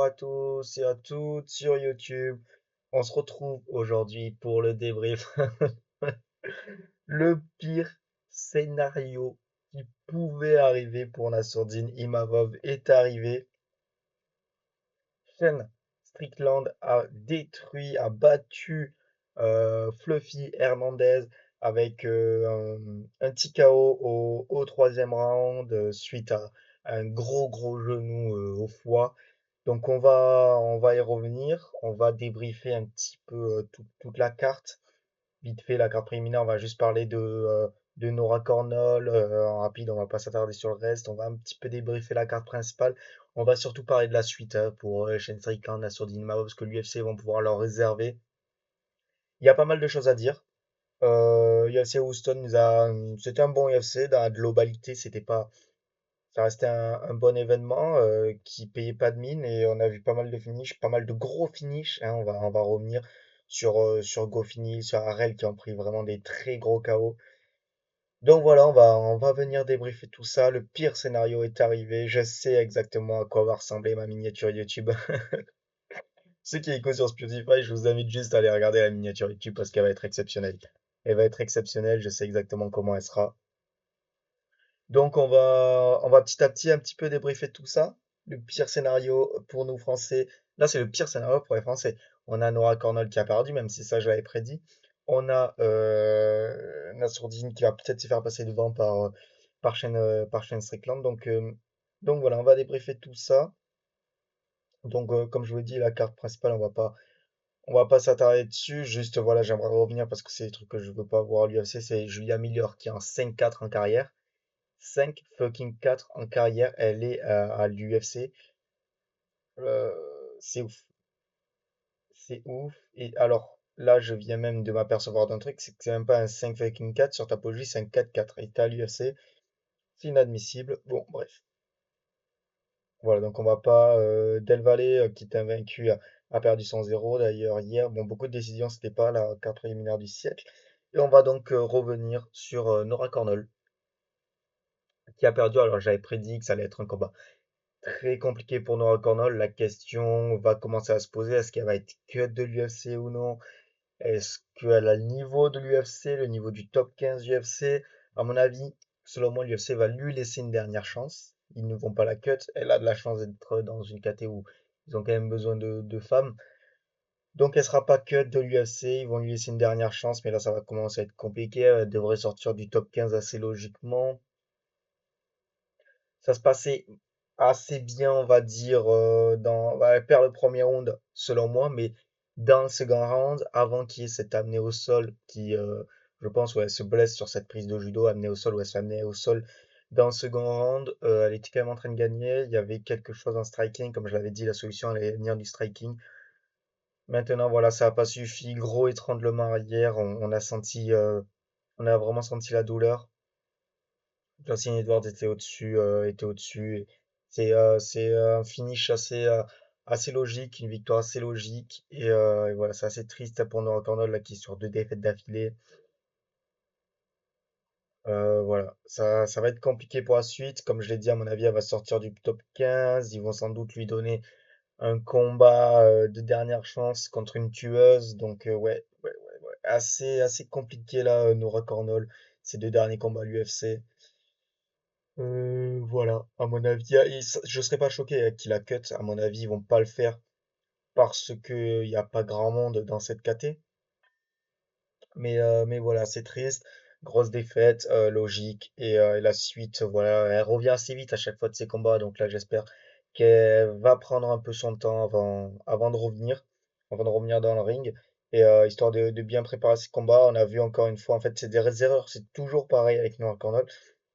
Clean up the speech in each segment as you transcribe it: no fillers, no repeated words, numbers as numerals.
Bonjour à tous et à toutes sur YouTube. On se retrouve aujourd'hui pour le débrief. Le pire scénario qui pouvait arriver pour Nassourdine Imavov est arrivé. Shane Strickland a détruit, a battu Fluffy Hernandez avec un petit KO au troisième round suite à un gros genou au foie. Donc on va y revenir, on va débriefer un petit peu toute la carte. Vite fait, la carte préliminaire, on va juste parler de Nora Cornell en rapide, on va pas s'attarder sur le reste, on va un petit peu débriefer la carte principale. On va surtout parler de la suite pour Shane Strickland, la Sourdine parce que l'UFC vont pouvoir leur réserver. Il y a pas mal de choses à dire. UFC Houston c'était un bon UFC dans la globalité, c'était pas, ça restait un bon événement qui payait pas de mine et on a vu pas mal de finishes, pas mal de gros finishes, hein. On va revenir sur GoFinish, sur Arel qui ont pris vraiment des très gros KO. Donc voilà, on va venir débriefer tout ça. Le pire scénario est arrivé. Je sais exactement à quoi va ressembler ma miniature YouTube. Ceux qui écoutent sur Spotify, je vous invite juste à aller regarder la miniature YouTube parce qu'elle va être exceptionnelle. Elle va être exceptionnelle, je sais exactement comment elle sera. Donc on va petit à petit un petit peu débriefer tout ça. Le pire scénario pour nous Français. Là, c'est le pire scénario pour les Français. On a Nora Cornell qui a perdu, même si ça je l'avais prédit. On a Nassourdine qui va peut-être se faire passer devant par Shane Strickland. Donc voilà, on va débriefer tout ça. Donc comme je vous l'ai dit, la carte principale, on va pas s'attarder dessus. Juste voilà, j'aimerais revenir parce que c'est des trucs que je veux pas voir à l'UFC. C'est Julia Miller qui est en 5-4 en carrière. 5 fucking 4 en carrière, elle est à l'UFC. Euh, c'est ouf. C'est ouf. Et alors, là, je viens même de m'apercevoir d'un truc, c'est que c'est même pas un 5 fucking 4 sur ta page, c'est un 4-4. Et t'es à l'UFC, c'est inadmissible. Bon, bref. Voilà, donc on va pas. Del Valle, qui était invaincu, a perdu son 0 d'ailleurs hier. Bon, beaucoup de décisions, c'était pas la carte préliminaire du siècle. Et on va donc revenir sur Nora Cornell, qui a perdu. Alors, j'avais prédit que ça allait être un combat très compliqué pour Nora Cornell. La question va commencer à se poser, est-ce qu'elle va être cut de l'UFC ou non? Est-ce qu'elle a le niveau de l'UFC, le niveau du top 15 UFC? À mon avis, selon moi, l'UFC va lui laisser une dernière chance. Ils ne vont pas la cut. Elle a de la chance d'être dans une caté où ils ont quand même besoin de femmes. Donc elle sera pas cut de l'UFC. Ils vont lui laisser une dernière chance, mais là, ça va commencer à être compliqué. Elle devrait sortir du top 15 assez logiquement. Ça se passait assez bien, on va dire, elle perd le premier round, selon moi, mais dans le second round, avant qu'il y ait cette amenée au sol, je pense, ouais, elle se blesse sur cette prise de judo, amenée au sol, ou elle se fait amener au sol dans le second round, elle était quand même en train de gagner, il y avait quelque chose en striking, comme je l'avais dit, la solution allait venir du striking. Maintenant, voilà, ça n'a pas suffi, gros étranglement arrière, on a vraiment senti la douleur. Justin Edwards était au-dessus. Et c'est un finish assez logique, une victoire assez logique. Et voilà, c'est assez triste pour Noah Cornell là, qui est sur 2 défaites d'affilée. Voilà, ça va être compliqué pour la suite. Comme je l'ai dit, à mon avis, elle va sortir du top 15. Ils vont sans doute lui donner un combat de dernière chance contre une tueuse. Donc, ouais. Assez compliqué là, Nora Cornell. Ses 2 derniers combats à l'UFC. Voilà, à mon avis, je serais pas choqué qu'il la cut. À mon avis, ils vont pas le faire parce que y a pas grand monde dans cette KT. Mais voilà, c'est triste. Grosse défaite, logique. Et la suite, voilà, elle revient assez vite à chaque fois de ses combats. Donc là, j'espère qu'elle va prendre un peu son temps avant de revenir dans le ring. Et histoire de bien préparer ses combats. On a vu encore une fois, en fait, c'est des erreurs. C'est toujours pareil avec Noah Cornell.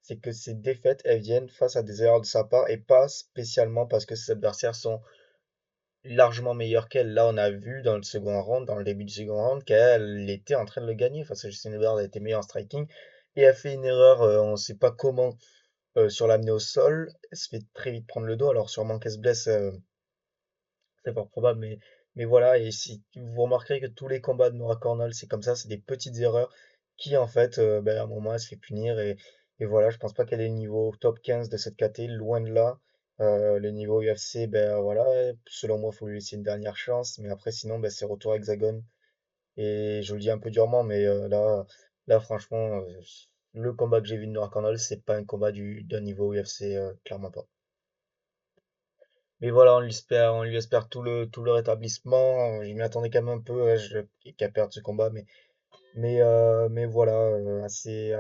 C'est que ces défaites, elles viennent face à des erreurs de sa part et pas spécialement parce que ses adversaires sont largement meilleur qu'elle. Là, on a vu dans le second round, dans le début du second round, qu'elle était en train de le gagner face à Justin Edwards. Elle était meilleure en striking et elle fait une erreur, on ne sait pas comment, sur l'amener au sol. Elle se fait très vite prendre le dos, alors sûrement qu'elle se blesse, c'est fort probable, mais voilà. Et si vous remarquerez que tous les combats de Nora Cornell, c'est comme ça, c'est des petites erreurs qui, en fait, ben, à un moment, elle se fait punir. Et voilà, je pense pas qu'elle ait le niveau top 15 de cette KT, loin de là. Le niveau UFC, ben voilà, selon moi, il faut lui laisser une dernière chance. Mais après, sinon, ben, c'est retour à Hexagone. Et je le dis un peu durement, mais là, franchement, le combat que j'ai vu de Noah Cornell, c'est pas un combat d'un niveau UFC, clairement pas. Mais voilà, on lui espère tout le rétablissement. Je m'y attendais quand même un peu, qu'à perdre ce combat, mais voilà, assez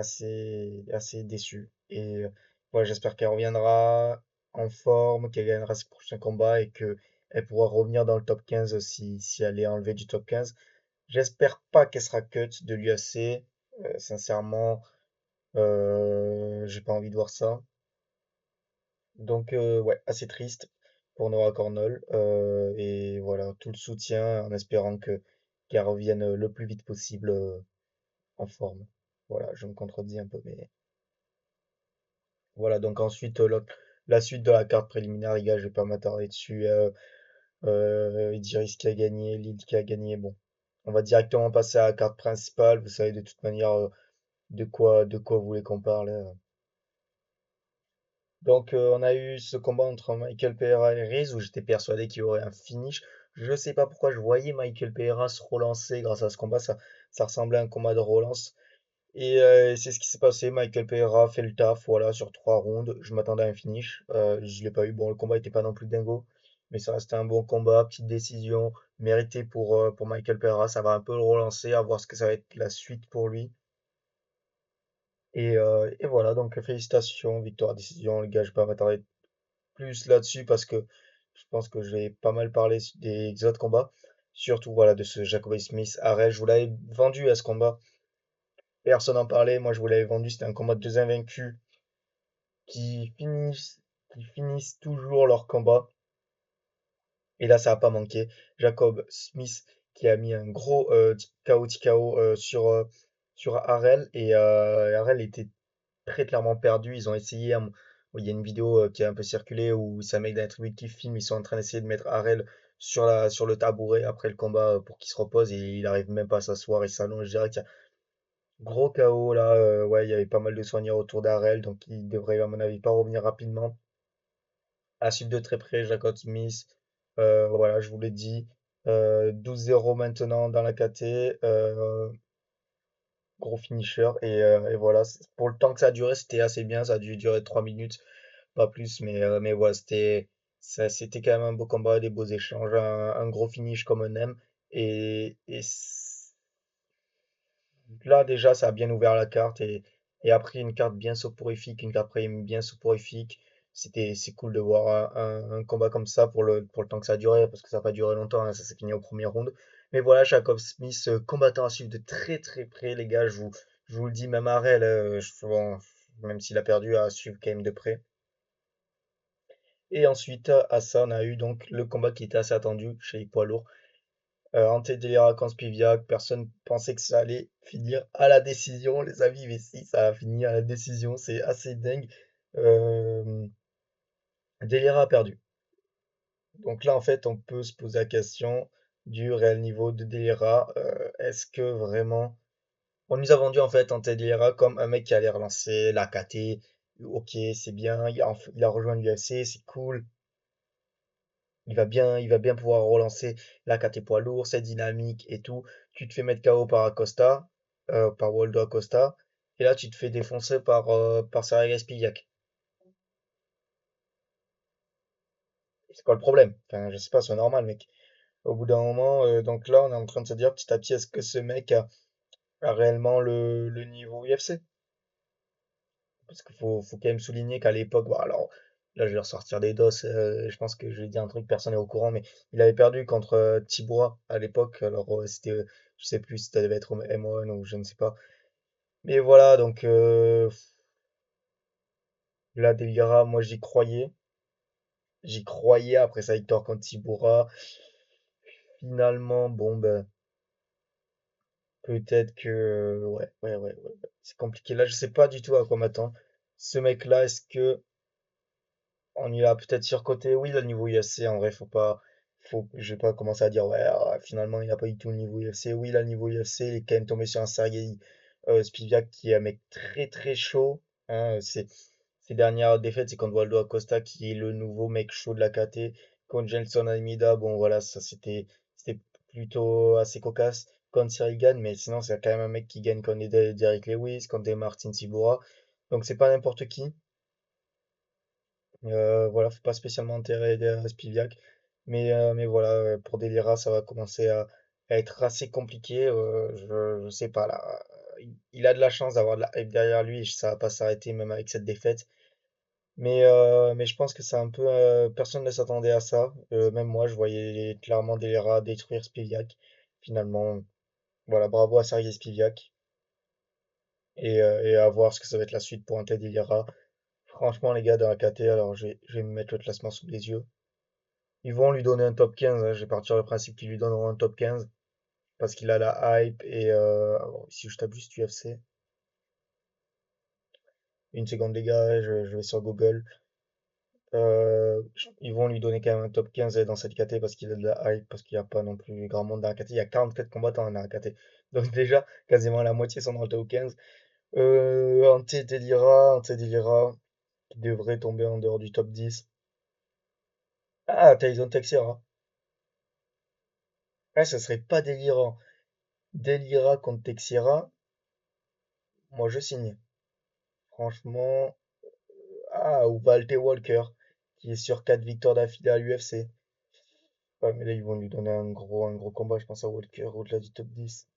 déçu. Et voilà, j'espère qu'elle reviendra en forme, qu'elle gagnera ses prochains combats et que elle pourra revenir dans le top 15 si elle est enlevée du top 15. J'espère pas qu'elle sera cut de l'UFC. Sincèrement, j'ai pas envie de voir ça. Donc, ouais, assez triste pour Noah Cornell. Et voilà, tout le soutien en espérant qu'elle revienne le plus vite possible en forme. Voilà, je me contredis un peu, mais voilà. Donc, ensuite, la suite de la carte préliminaire, les gars, je vais pas m'attarder dessus. Idriss qui a gagné, Lille qui a gagné. Bon, on va directement passer à la carte principale. Vous savez de toute manière de quoi vous voulez qu'on parle. Donc, on a eu ce combat entre Michael Pereira et Reese où j'étais persuadé qu'il y aurait un finish. Je sais pas pourquoi je voyais Michael Pereira se relancer grâce à ce combat. Ça ressemblait à un combat de relance. Et c'est ce qui s'est passé. Michael Pereira fait le taf, voilà, sur 3 rounds. Je m'attendais à un finish. Je l'ai pas eu. Bon, le combat était pas non plus dingo, mais ça restait un bon combat. Petite décision méritée pour Michael Pereira. Ça va un peu le relancer, à voir ce que ça va être la suite pour lui. Et voilà, donc félicitations, victoire, décision. Les gars, je vais pas m'attarder plus là-dessus parce que je pense que je vais pas mal parler des autres combats. Surtout, voilà, de ce Jacoby Smith arrêt. Je vous l'avais vendu à ce combat. Personne n'en parlait. Moi, je vous l'avais vendu. C'était un combat de deux invaincus qui finissent, qui finissent toujours leur combat. Et là, ça n'a pas manqué. Jacob Smith qui a mis un gros KO sur Harrell. Et Harrell était très clairement perdu. Ils ont essayé. Il y a une vidéo qui a un peu circulé où c'est un mec d'un la tribune qui filme. Ils sont en train d'essayer de mettre Harrell sur le tabouret après le combat pour qu'il se repose. Et il arrive même pas à s'asseoir. Il s'allonge direct. Gros KO là. Ouais, il y avait pas mal de soigneurs autour d'Harrell. Donc il devrait, à mon avis, pas revenir rapidement. À suivre de très près, Jacob Smith. Voilà, je vous l'ai dit. 12-0 maintenant dans la KT. Gros finisher. Et voilà, pour le temps que ça a duré, c'était assez bien. Ça a dû durer 3 minutes, pas plus. Mais voilà, c'était quand même un beau combat, des beaux échanges, un gros finish comme on aime. Et là, déjà, ça a bien ouvert la carte et après une carte bien soporifique, une carte prime bien soporifique. C'est cool de voir un combat comme ça pour le temps que ça a duré, parce que ça n'a pas duré longtemps, hein, ça s'est fini au premier round. Mais voilà, Jacob Smith, combattant à suivre de très très près, les gars, je vous le dis, même Arel, bon, même s'il a perdu, à suivre quand même de près. Et ensuite, à ça, on a eu donc le combat qui était assez attendu chez les poids lourds. Ante Delira contre Spivak, personne pensait que ça allait finir à la décision, les amis, mais si, ça a fini à la décision, c'est assez dingue. Euh, Delira a perdu. Donc là, en fait, on peut se poser la question du réel niveau de Delira. Est-ce que vraiment... On nous a vendu, en fait, Ante Delira comme un mec qui allait relancer la KT. Ok, c'est bien, il a rejoint l'UFC, c'est cool. Il va bien pouvoir relancer la KT poids lourd, c'est dynamique et tout. Tu te fais mettre KO par Acosta, par Waldo Acosta, et là tu te fais défoncer par Sergei Spivak. C'est quoi le problème? Enfin, je sais pas, c'est normal, mec. Au bout d'un moment, donc là, on est en train de se dire petit à petit, est-ce que ce mec a réellement le niveau UFC? Parce qu'il faut quand même souligner qu'à l'époque, bon, alors là je vais ressortir des doses, je pense que je vais dire un truc, personne n'est au courant, mais il avait perdu contre Tibura à l'époque, alors c'était, je sais plus si ça devait être au M1 ou je ne sais pas. Mais voilà, donc la Delira, moi j'y croyais après sa victoire contre Tibura. Finalement, bon ben peut-être que ouais. C'est compliqué. Là, je sais pas du tout à quoi m'attendre. Ce mec-là, est-ce que on y a peut-être surcoté. Oui, le niveau UFC, en vrai, je vais pas commencer à dire, ouais, finalement, il a pas du tout le niveau UFC. Oui, là, le niveau UFC, il est quand même tombé sur un Sergei Spivak qui est un mec très, très chaud. Hein, Ses dernières défaites, c'est contre Waldo Acosta, qui est le nouveau mec chaud de la KT. Contre Gelson Almeida, bon voilà, ça c'était plutôt assez cocasse. Contre Cyril Gane, mais sinon c'est quand même un mec qui gagne contre des Derrick Lewis, contre des Martin Sibura. Donc c'est pas n'importe qui. Voilà, faut pas spécialement enterrer Spivak. Mais voilà, pour Delira, ça va commencer à être assez compliqué. Je sais pas là. Il a de la chance d'avoir de la hype derrière lui, et ça va pas s'arrêter même avec cette défaite. Mais je pense que c'est un peu. Personne ne s'attendait à ça. Même moi, je voyais clairement Delira détruire Spivak. Finalement, voilà, bravo à Sergei Spivak. Et à voir ce que ça va être la suite pour un Ted Delira. Franchement, les gars de la KT, alors je vais me mettre le classement sous les yeux. Ils vont lui donner un top 15, hein. Je vais partir du principe qu'ils lui donneront un top 15 parce qu'il a la hype et alors, si je tape juste UFC, une seconde les gars, je vais sur Google. Ils vont lui donner quand même un top 15 dans cette KT parce qu'il a de la hype, parce qu'il n'y a pas non plus grand monde dans la KT. Il y a 44 combattants dans la KT. Donc déjà, quasiment la moitié sont dans le top 15. Ante Delira, qui devrait tomber en dehors du top 10. Ah, Tyson Texera. Ah, ça serait pas délirant. Delira contre Texera, moi je signe. Franchement, ah, ou Walter Walker, qui est sur 4 victoires d'affilée à l'UFC. Ouais, mais là, ils vont lui donner un gros combat, je pense, à Walker, au-delà du top 10.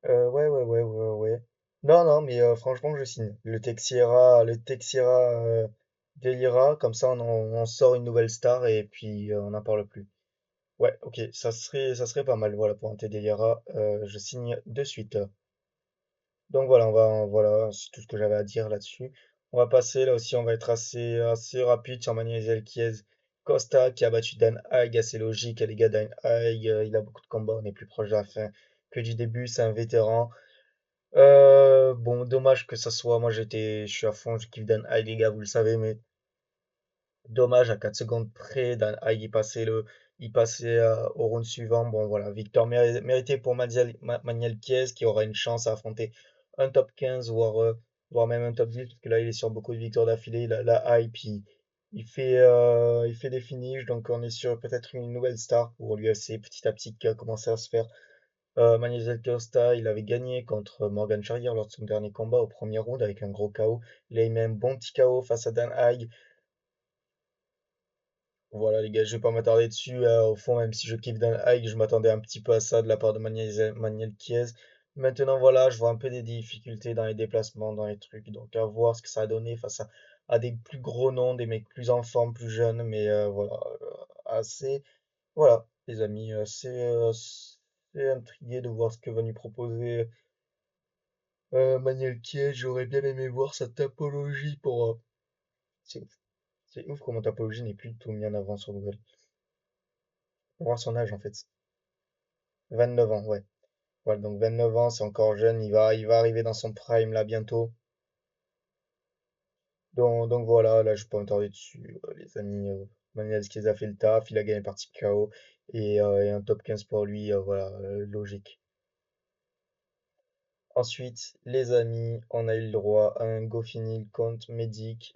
Ouais, ouais, ouais, ouais, ouais. Non, non, mais franchement, je signe. Le Texiera Delira, comme ça, on sort une nouvelle star et puis on n'en parle plus. Ouais, ok, ça serait pas mal, voilà, pour un Delira. Je signe de suite. Donc voilà, voilà, c'est tout ce que j'avais à dire là-dessus. On va passer, là aussi, on va être assez rapide sur Manuel Elkiez Costa, qui a battu Dan Haig, assez logique, les gars. Dan Haig, il a beaucoup de combats, on est plus proche de la fin que du début, c'est un vétéran. Bon, dommage que ça soit, moi je suis à fond, je kiffe Dan Haig, les gars, vous le savez, mais dommage, à 4 secondes près, Dan Haig, il passait au round suivant. Bon, voilà, victoire méritée pour Maniel Kies, qui aura une chance à affronter un top 15, voire même un top 10, parce que là, il est sur beaucoup de victoires d'affilée. Il a la hype, il fait des finishes, donc on est sur peut-être une nouvelle star pour l'UFC, petit à petit, qui a commencé à se faire. Manuel Costa, il avait gagné contre Morgan Charrier lors de son dernier combat au premier round avec un gros KO. Là, il met un bon petit KO face à Dan Haig. Voilà les gars, je vais pas m'attarder dessus. Au fond, même si je kiffe Dan High, je m'attendais un petit peu à ça de la part de Manuel Chiez. Maintenant, voilà, je vois un peu des difficultés dans les déplacements, dans les trucs. Donc, à voir ce que ça a donné face à des plus gros noms, des mecs plus en forme, plus jeunes. Mais voilà, assez. Voilà, les amis, c'est intrigué de voir ce que va nous proposer Manuel Chiez. J'aurais bien aimé voir sa topologie pour. C'est ouf. C'est ouf comment topologie n'est plus du tout mis en avant sur Google. Pour voir son âge en fait. 29 ans, ouais. Voilà, donc 29 ans, c'est encore jeune, il va arriver dans son prime là bientôt. Donc voilà, là je peux m'attarder dessus, les amis. Manuel Esquiza a fait le taf, il a gagné par KO et un top 15 pour lui, voilà, logique. Ensuite, les amis, on a eu le droit à un Goffin contre Medic.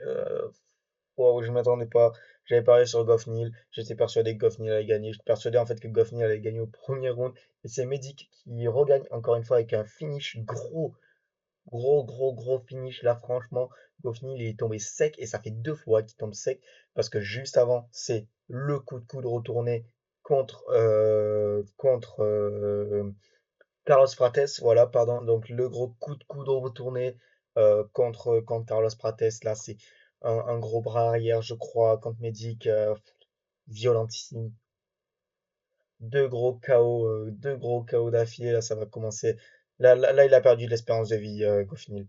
Wow, je m'attendais pas. J'avais parié sur Goffnil. J'étais persuadé que Goffnil allait gagner. J'étais persuadé en fait que Goffnil allait gagner au premier round. Et c'est Medic qui regagne encore une fois avec un finish gros. Gros, gros, gros finish. Là, franchement, Goffnil il est tombé sec. Et ça fait 2 fois qu'il tombe sec. Parce que juste avant, c'est le coup de coude retourné contre Carlos Prates. Voilà, pardon. Donc, le gros coup de coude retourné contre Carlos Prates. Là, c'est un gros bras arrière, je crois, contre Medic. Violentissime. Deux gros KO d'affilée. Là, ça va commencer. Là, il a perdu de l'espérance de vie, Goffin.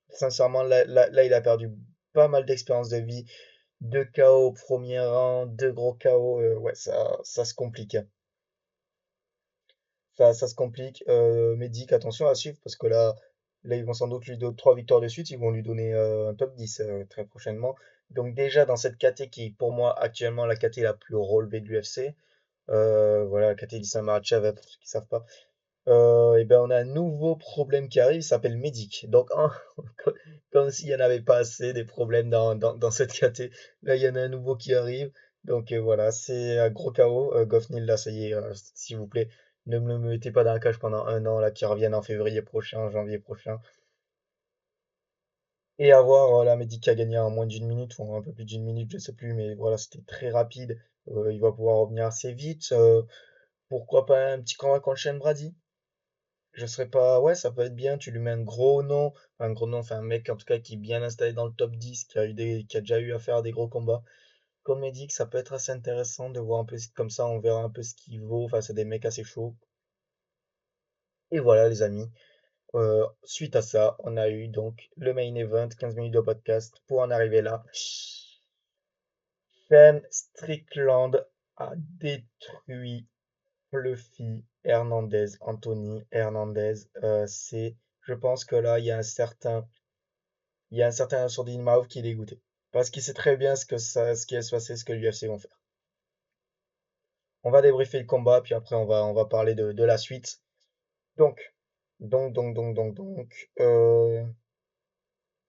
Sincèrement, là, il a perdu pas mal d'expérience de vie. 2 KO au premier rang, 2 gros KO. Ouais, ça se complique, hein. Ça se complique. Medic, attention à suivre parce que là, ils vont sans doute lui donner 3 victoires de suite. Ils vont lui donner un top 10 très prochainement. Donc, déjà, dans cette KT qui est pour moi actuellement la KT la plus relevée de l'UFC, voilà, la KT Saint Makhachev, pour ceux qui savent pas. Et ben, on a un nouveau problème qui arrive, il s'appelle Medic. Donc, co- comme s'il n'y en avait pas assez des problèmes dans cette caté, là, il y en a un nouveau qui arrive. Donc, voilà, c'est un gros chaos. Goffnil, là, ça y est, s'il vous plaît, ne me le mettez pas dans la cage pendant un an, là, qui revienne en février prochain, janvier prochain. Et avoir la Medic qui a gagné en moins d'une minute, ou un peu plus d'une minute, je sais plus, mais voilà, c'était très rapide. Il va pouvoir revenir assez vite. Pourquoi pas un petit combat contre Shane Brady? Je serais pas. Ouais, ça peut être bien. Tu lui mets un gros nom, enfin un mec en tout cas qui est bien installé dans le top 10, qui a déjà eu à faire des gros combats. Comme Medic, ça peut être assez intéressant de voir un peu comme ça, on verra un peu ce qu'il vaut face à des mecs assez chauds. Et voilà, les amis. Suite à ça, on a eu donc le main event, 15 minutes de podcast. Pour en arriver là, Shane Strickland a détruit Fluffy Hernandez, Anthony Hernandez. Je pense que là, il y a un certain Jordi Mauve qui est dégoûté. Parce qu'il sait très bien ce qui va se passer, ce que l'UFC vont faire. On va débriefer le combat, puis après on va parler de la suite. Donc,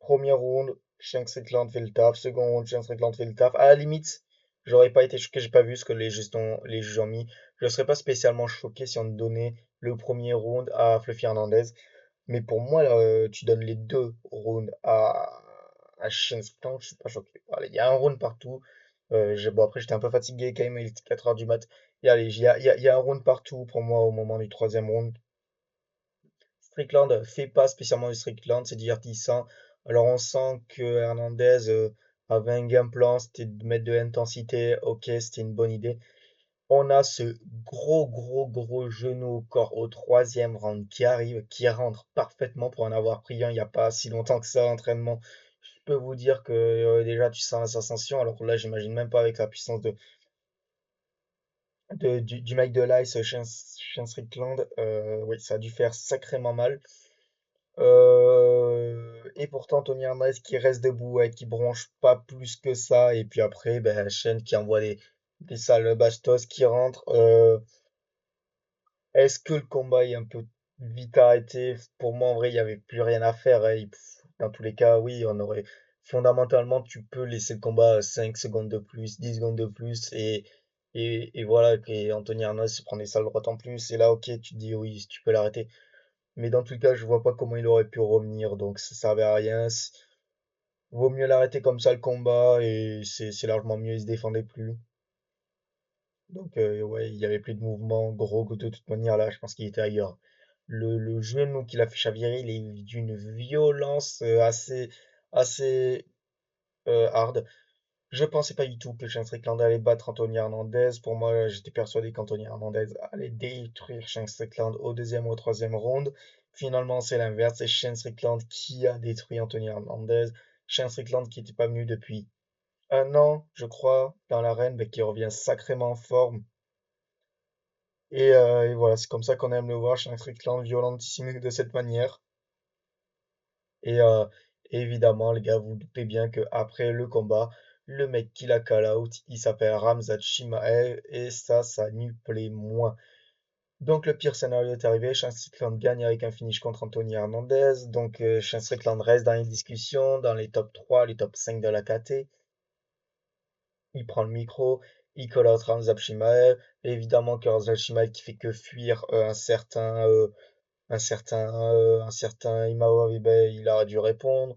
premier round, Shank Strickland fait le taf. Second round, Shank Strickland fait le taf. À la limite, j'aurais pas été choqué, j'ai pas vu ce que les juges ont mis. Je serais pas spécialement choqué si on donnait le premier round à Fluffy Hernandez. Mais pour moi, là, tu donnes les deux rounds à Shane Strickland, je suis pas choqué. Voilà, il y a un round partout. Bon, après, j'étais un peu fatigué quand même, il était 4 heures du mat. Et allez, il y a un round partout pour moi au moment du troisième round. Strickland fait pas spécialement du Strickland, c'est divertissant. Alors on sent que Hernandez avait un game plan, c'était de mettre de l'intensité, ok, c'était une bonne idée. On a ce gros genou au corps au troisième round qui arrive, qui rentre parfaitement pour en avoir pris un il n'y a pas si longtemps que ça, entraînement. Je peux vous dire que déjà tu sens l'ascension, alors là j'imagine même pas avec la puissance du mec de l'Ice, Shane Strickland, oui ça a dû faire sacrément mal. Et pourtant, Tony Hernandez qui reste debout, ouais, qui bronche pas plus que ça. Et puis après, ben, Shen qui envoie des sales bastos qui rentrent. Est-ce que le combat est un peu vite arrêté? Pour moi, en vrai, il n'y avait plus rien à faire, hein. Dans tous les cas, oui, on aurait. Fondamentalement, tu peux laisser le combat 5 secondes de plus, 10 secondes de plus. Et voilà, et Anthony Hernandez se prend des sales droites en plus. Et là, ok, tu te dis oui, tu peux l'arrêter. Mais dans tout cas, je vois pas comment il aurait pu revenir, donc ça servait à rien. Vaut mieux l'arrêter comme ça le combat, et c'est largement mieux, il se défendait plus. Donc ouais, il y avait plus de mouvement, gros, de toute manière là, je pense qu'il était ailleurs. Le genou qu'il a fait chavirer, il est d'une violence assez hard. Je pensais pas du tout que Shane Strickland allait battre Anthony Hernandez. Pour moi, j'étais persuadé qu'Anthony Hernandez allait détruire Shane Strickland au deuxième ou au troisième round. Finalement, c'est l'inverse. C'est Shane Strickland qui a détruit Anthony Hernandez. Shane Strickland qui n'était pas venu depuis un an, je crois, dans l'arène, mais qui revient sacrément en forme. Et voilà, c'est comme ça qu'on aime le voir, Shane Strickland violentissime de cette manière. Et évidemment, les gars, vous doutez bien que après le combat, le mec qui l'a call out, il s'appelle Ramzat Chimaev et ça lui plaît moins. Donc le pire scénario est arrivé, Shane Strickland gagne avec un finish contre Anthony Hernandez. Donc Shane Strickland reste dans les discussions, dans les top 3, les top 5 de la KT. Il prend le micro, il call out Ramzat Chimaev. Évidemment que Ramzat Chimaev qui fait que fuir un certain Imao, eh ben, il aurait dû répondre.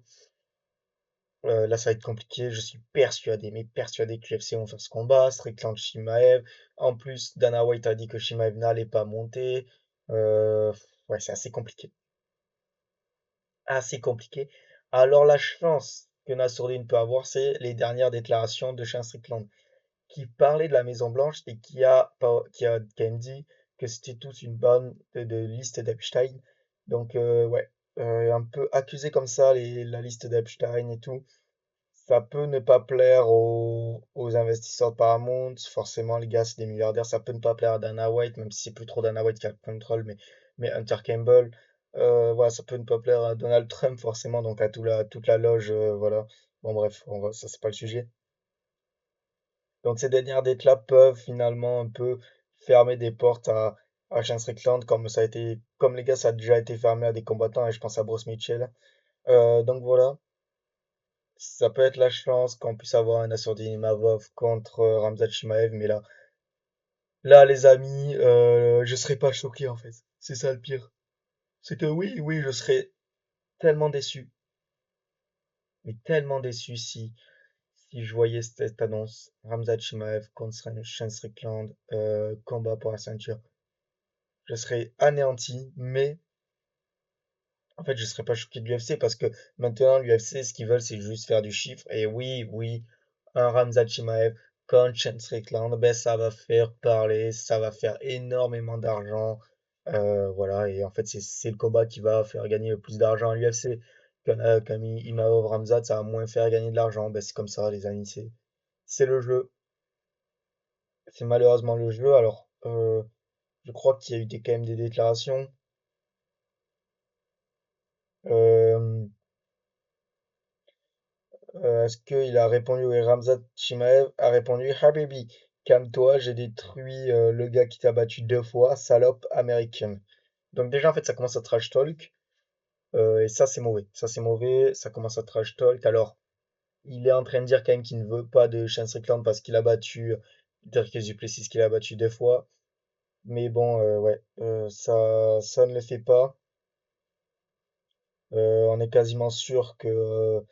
Là, ça va être compliqué. Je suis persuadé, mais persuadé que l'UFC vont faire ce combat. Strickland Shimaev. En plus, Dana White a dit que Shimaev n'allait pas monter. Euh, ouais, c'est assez compliqué. Assez compliqué. Alors, la chance que Nassourdine peut avoir, c'est les dernières déclarations de Sean Strickland, qui parlait de la Maison Blanche et qui a quand même dit que c'était toute une bande de liste d'Epstein. Donc, ouais, un peu accusé comme ça, la liste d'Epstein et tout. Ça peut ne pas plaire aux investisseurs de Paramount. Forcément, les gars, c'est des milliardaires. Ça peut ne pas plaire à Dana White, même si c'est plus trop Dana White qui a le contrôle, mais Hunter Campbell. Voilà, ça peut ne pas plaire à Donald Trump, forcément, donc à toute la loge. Voilà. Bon, bref, ça, c'est pas le sujet. Donc, ces dernières déclats peuvent finalement un peu fermer des portes à Shane Strickland, comme ça a été, comme les gars, ça a déjà été fermé à des combattants, et je pense à Bruce Mitchell. Donc voilà, ça peut être la chance qu'on puisse avoir un Nassourdine Imavov contre Ramzat Chimaev, mais là, les amis, je serais pas choqué en fait. C'est ça le pire. C'est que oui, oui, je serais tellement déçu, mais tellement déçu si je voyais cette annonce. Ramzat Chimaev contre Shane Strickland, combat pour la ceinture. Je serais anéanti, mais en fait, je serais pas choqué de l'UFC parce que maintenant, l'UFC, ce qu'ils veulent, c'est juste faire du chiffre. Et oui, oui, un Ramzat Chimaev contre Shane Strickland, ben, ça va faire parler, ça va faire énormément d'argent. Voilà, et en fait, c'est le combat qui va faire gagner le plus d'argent à l'UFC. Comme Imavov Ramzat, ça va moins faire gagner de l'argent. Ben, c'est comme ça, les amis, c'est le jeu. C'est malheureusement le jeu. Alors, je crois qu'il y a eu quand même des déclarations. Euh, est-ce qu'il a répondu, oui, Ramzat Chimaev a répondu, Habibi, calme-toi, j'ai détruit le gars qui t'a battu 2 fois, salope américaine. Donc déjà, en fait, ça commence à trash talk, et ça, c'est mauvais. Ça, c'est mauvais, ça commence à trash talk. Alors, il est en train de dire quand même qu'il ne veut pas de Shane Strickland parce qu'il a battu Dricus du Plessis, qu'il a battu 2 fois. Mais bon, ouais, ça ne le fait pas. On est quasiment sûr que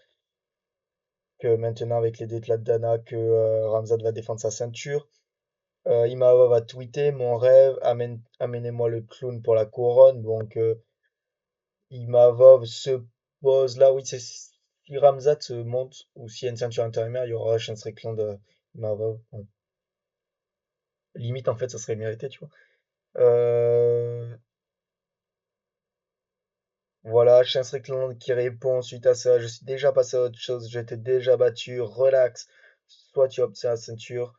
maintenant, avec les déclats de Dana, que Ramzat va défendre sa ceinture. Imavov va tweeter mon rêve, amenez-moi le clown pour la couronne. Donc Imavov se pose là. Oui, c'est si Ramzat se monte ou s'il y a une ceinture intérimaire, il y aura Shane Strickland, Imavov. Bon. Limite, en fait, ça serait mérité, tu vois. Euh, voilà, Shane Strickland qui répond suite à ça. Je suis déjà passé à autre chose, j'étais déjà battu, relax. Soit tu obtiens la ceinture,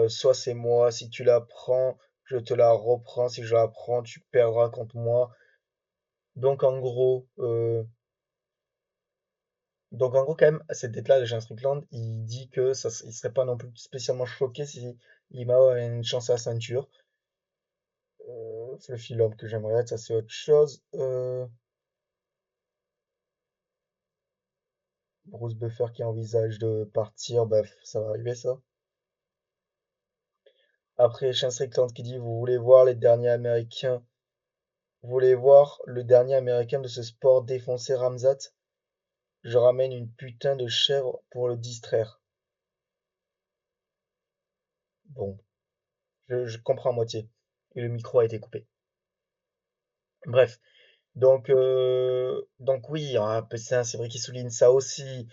soit c'est moi. Si tu la prends, je te la reprends. Si je la prends, tu perdras contre moi. Donc en gros, quand même, à cette date-là, James Strickland, il dit que il serait pas non plus spécialement choqué si Imao avait une chance à la ceinture. C'est le film que j'aimerais être, ça c'est autre chose. Bruce Buffer qui envisage de partir, bref, ça va arriver ça. Après, James Strickland qui dit, vous voulez voir le dernier américain de ce sport défoncer Ramzat? Je ramène une putain de chèvre pour le distraire. Bon, je comprends à moitié. Et le micro a été coupé. Bref. Donc oui, hein, Pessin, c'est vrai qu'il souligne ça aussi,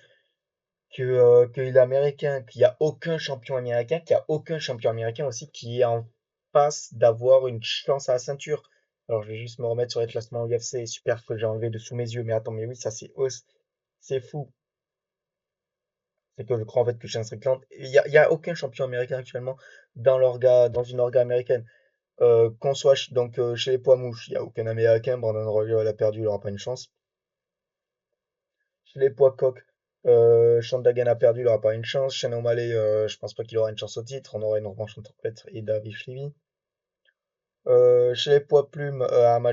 qu'il est américain, qu'il n'y a aucun champion américain, qu'il n'y a aucun champion américain aussi qui est en passe d'avoir une chance à la ceinture. Alors je vais juste me remettre sur les classements UFC, super que j'ai enlevé de sous mes yeux, mais attends, mais oui, ça c'est fou. C'est que je crois en fait que Shane Strickland, il y a aucun champion américain actuellement dans une orga américaine. Qu'on soit chez les poids mouches, il n'y a aucun américain, Brandon Royval a perdu, il n'aura pas une chance. Chez les poids coqs, Shandagen a perdu, il n'aura pas une chance. Shannon O'Malley, je pense pas qu'il aura une chance au titre. On aura une revanche entre Petre et David Levy. Chez les poids plumes,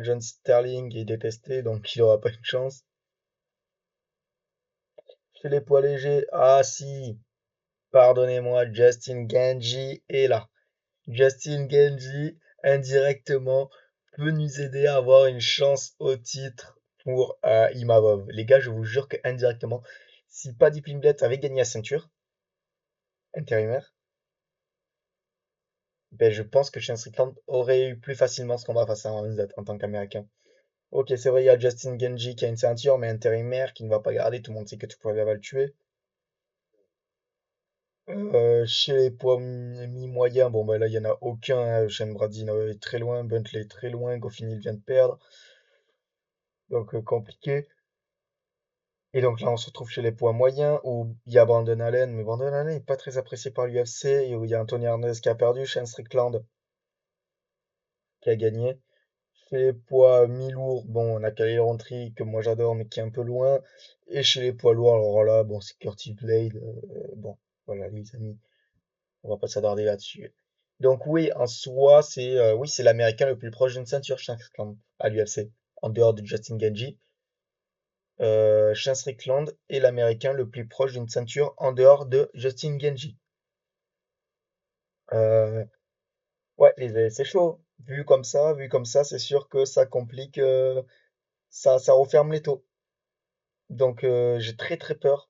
John Sterling est détesté, donc il aura pas une chance. Chez les poids légers, ah si, pardonnez-moi, Justin Gaethje est là. Justin Gaethje, indirectement, peut nous aider à avoir une chance au titre pour Imavov. Les gars, je vous jure que indirectement, si Paddy Pimblett avait gagné la ceinture intérimaire, ben, je pense que Shane Strickland aurait eu plus facilement ce combat face à Ramzat en tant qu'Américain. Ok, c'est vrai, il y a Justin Gaethje qui a une ceinture, mais intérimaire, qui ne va pas garder. Tout le monde sait que Tupolev va le tuer. Chez les poids mi-moyens, bon, bah là, il n'y en a aucun. Shane Brady est très loin, Buntley est très loin, Goffin, il vient de perdre. Donc, compliqué. Et donc là, on se retrouve chez les poids moyens, où il y a Brandon Allen, mais Brandon Allen n'est pas très apprécié par l'UFC, et où il y a Anthony Hernandez qui a perdu, Shane Strickland qui a gagné. Chez les poids mi-lourds, bon, on a Khalil Rountree, que moi j'adore, mais qui est un peu loin. Et chez les poids lourds, alors là, bon, c'est Curtis Blade. Bon, voilà, les amis, on va pas s'attarder là-dessus. Donc oui, en soi, c'est l'Américain le plus proche d'une ceinture, Sean Strickland, à l'UFC, en dehors de Justin Gaethje. Sean Strickland est l'Américain le plus proche d'une ceinture en dehors de Justin Gaethje. Euh, ouais, c'est chaud. Vu comme ça, c'est sûr que ça complique, ça referme les taux. Donc j'ai très très peur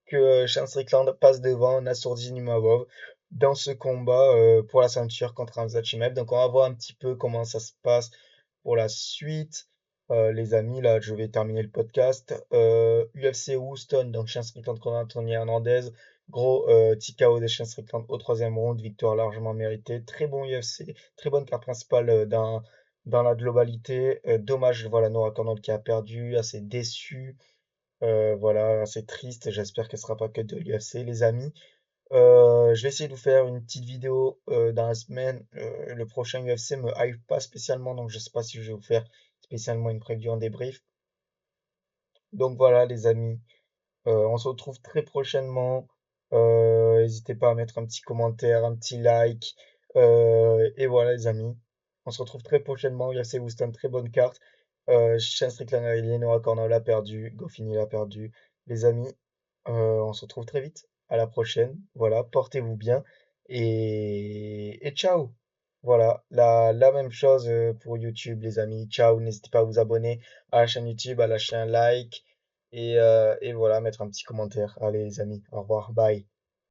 que Sean Strickland passe devant Nassourdine Imavov dans ce combat pour la ceinture contre Hamza Chimaev. Donc on va voir un petit peu comment ça se passe pour la suite. Les amis, là, je vais terminer le podcast. UFC Houston, donc Sean Strickland contre Anthony Hernandez. Gros TKO de Sean Strickland au troisième round, victoire largement méritée. Très bon UFC, très bonne carte principale dans la globalité. Dommage, voilà, Nora Cornell qui a perdu, assez déçu. Voilà, c'est triste. J'espère qu'elle sera pas que de l'UFC, les amis. Je vais essayer de vous faire une petite vidéo dans la semaine. Le prochain UFC me hype pas spécialement, donc je sais pas si je vais vous faire spécialement une preview en débrief. Donc voilà, les amis. On se retrouve très prochainement. N'hésitez pas à mettre un petit commentaire, un petit like. Et voilà, les amis. On se retrouve très prochainement. UFC Houston, très bonne carte. Shane Strickland a gagné, Noah Cornell a perdu, Goffini l'a perdu. Les amis, on se retrouve très vite. À la prochaine. Voilà, portez-vous bien. Et ciao. Voilà, la même chose pour YouTube, les amis. Ciao. N'hésitez pas à vous abonner à la chaîne YouTube, à lâcher un like. Et voilà, mettre un petit commentaire. Allez, les amis, au revoir, bye.